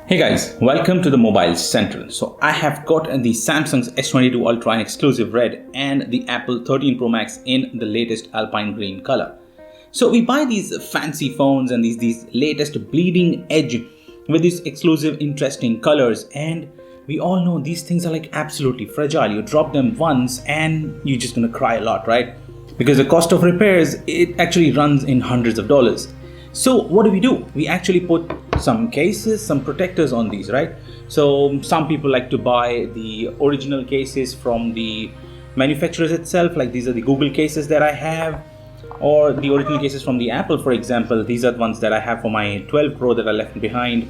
Hey guys, welcome to the Mobile Central. So I have got the Samsung's S22 Ultra Exclusive Red and the Apple 13 Pro Max in the latest Alpine Green color. So we buy these fancy phones and these latest bleeding edge with these exclusive interesting colors, and we all know these things are like absolutely fragile. You drop them once and you're just gonna cry a lot, right? Because the cost of repairs, it actually runs in hundreds of dollars. So what do? We actually put some cases, some protectors on these, right? So some people like to buy the original cases from the manufacturers itself, like these are the Google cases that I have, or the original cases from the Apple, for example. These are the ones that I have for my 12 Pro that I left behind.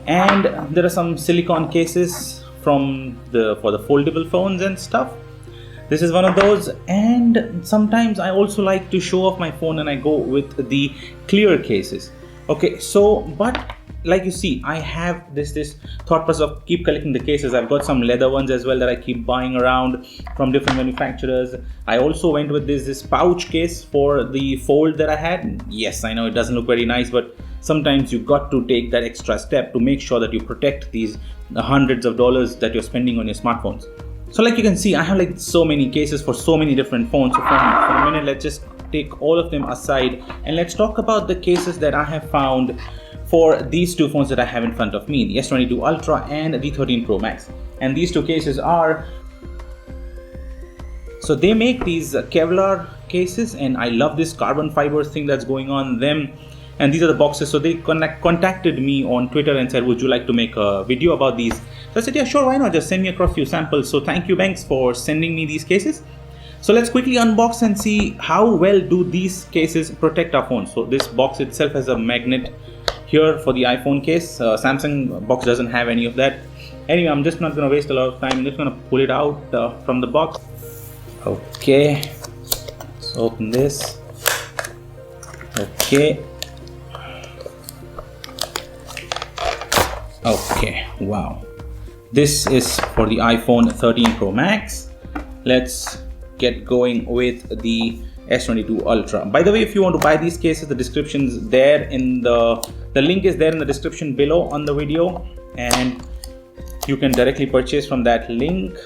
And there are some silicone cases for the foldable phones and stuff. This is one of those, and sometimes I also like to show off my phone and I go with the clear cases. Okay, so but like you see, I have this thought process of keep collecting the cases. I've got some leather ones as well that I keep buying around from different manufacturers. I also went with this pouch case for the Fold that I had. Yes, I know it doesn't look very nice, but sometimes you got to take that extra step to make sure that you protect these hundreds of dollars that you're spending on your smartphones. So like you can see, I have like so many cases for so many different phones. So for a minute, let's just take all of them aside and let's talk about the cases that I have found for these two phones that I have in front of me, the S22 Ultra and the 13 Pro Max. And these two cases are, so they make these Kevlar cases, and I love this carbon fiber thing that's going on them. And these are the boxes. So they contacted me on Twitter and said, would you like to make a video about these? So I said, yeah, sure, why not? Just send me across a few samples. So thank you, Benks, for sending me these cases. So let's quickly unbox and see how well do these cases protect our phones. So this box itself has a magnet here for the iPhone case. Samsung box doesn't have any of that. Anyway, I'm just not going to waste a lot of time. I'm just going to pull it out from the box. Okay, let's open this. Okay. Okay, wow. This is for the iPhone 13 Pro Max. Let's get going with the S22 Ultra. By the way, if you want to buy these cases, the description's there in the link is there in the description below on the video, and you can directly purchase from that link.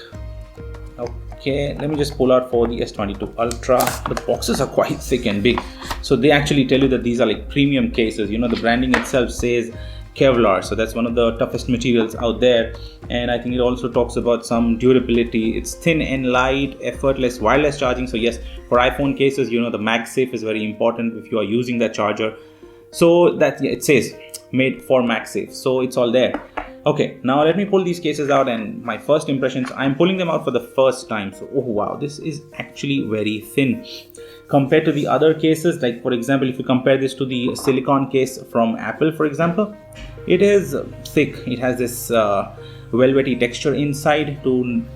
Okay, let me just pull out for the S22 Ultra. The boxes are quite thick and big. So they actually tell you that these are like premium cases. You know, the branding itself says Kevlar, so that's one of the toughest materials out there. And I think it also talks about some durability. It's thin and light, effortless wireless charging. So yes, for iPhone cases, you know, the MagSafe is very important if you are using that charger. So that, yeah, it says made for MagSafe, so it's all there. Okay, now let me pull these cases out, and my first impressions, I'm pulling them out for the first time. So oh wow, this is actually very thin compared to the other cases. Like for example, if you compare this to the silicone case from Apple, for example, it is thick. It has this velvety texture inside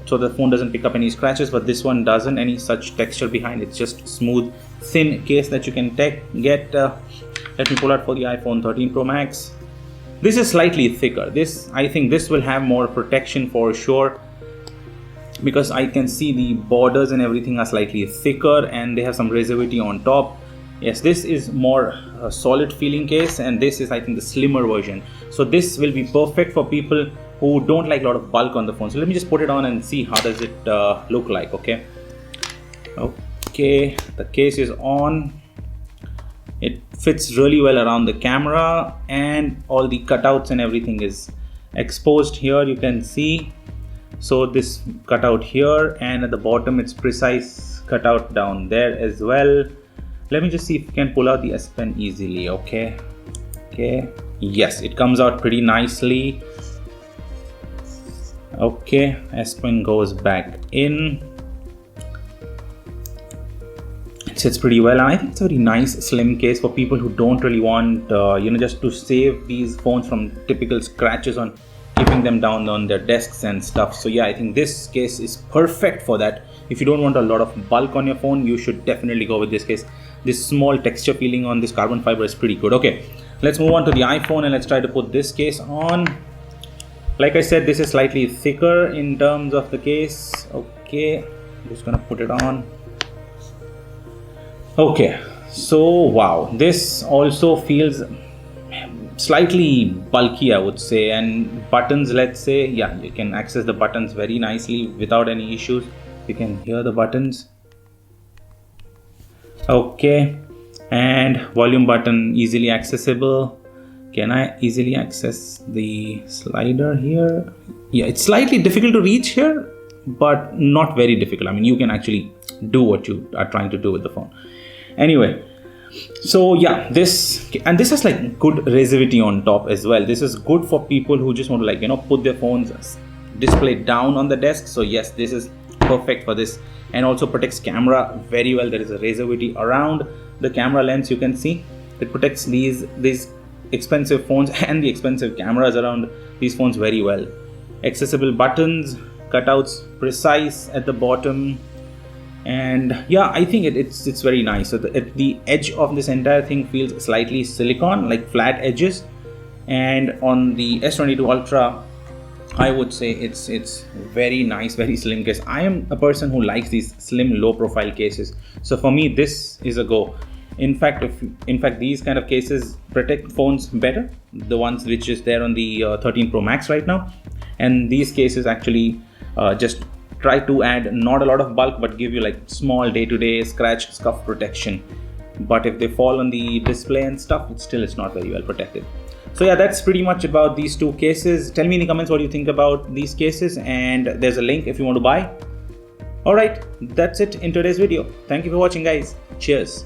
so the phone doesn't pick up any scratches, but this one doesn't any such texture behind. It's just smooth, thin case that you can get. Let me pull out for the iPhone 13 Pro Max. This is slightly thicker. I think this will have more protection for sure, because I can see the borders and everything are slightly thicker and they have some resivity on top. Yes, this is more solid feeling case, and this is, I think, the slimmer version. So this will be perfect for people who don't like a lot of bulk on the phone. So let me just put it on and see how does it look like. Okay, the case is on. It fits really well around the camera, and all the cutouts and everything is exposed here, you can see. So this cutout here, and at the bottom it's precise cutout down there as well. Let me just see if you can pull out the S Pen easily. Okay, yes, it comes out pretty nicely. Okay, S Pen goes back in. It sits pretty well, and I think it's a very nice slim case for people who don't really want just to save these phones from typical scratches on keeping them down on their desks and stuff. So yeah, I think this case is perfect for that. If you don't want a lot of bulk on your phone, you should definitely go with this case. This small texture feeling on this carbon fiber is pretty good. Okay, let's move on to the iPhone and let's try to put this case on. Like I said, this is slightly thicker in terms of the case. Okay, I'm just gonna put it on. Okay, so wow, this also feels slightly bulky, I would say. And buttons, let's say, yeah, you can access the buttons very nicely without any issues. You can hear the buttons. Okay, and volume button easily accessible. Can I easily access the slider here? Yeah, it's slightly difficult to reach here, but not very difficult. I mean, you can actually do what you are trying to do with the phone. Anyway, so yeah, this has like good resivity on top as well. This is good for people who just want to, like, you know, put their phones display down on the desk. So yes, this is perfect for this, and also protects camera very well. There is a resivity around the camera lens. You can see it protects these expensive phones and the expensive cameras around these phones very well. Accessible buttons, cutouts precise at the bottom, and yeah, I think it's very nice. So the edge of this entire thing feels slightly silicone, like flat edges, and on the S22 Ultra, I would say it's very nice, very slim case. I am a person who likes these slim, low profile cases, so for me this is a go. In fact, these kind of cases protect phones better, the ones which is there on the 13 Pro Max right now. And these cases actually just try to add not a lot of bulk, but give you like small day-to-day scratch scuff protection. But if they fall on the display and stuff, it's not very well protected. So yeah, that's pretty much about these two cases. Tell me in the comments what you think about these cases, and there's a link if you want to buy. Alright, that's it in today's video. Thank you for watching, guys. Cheers.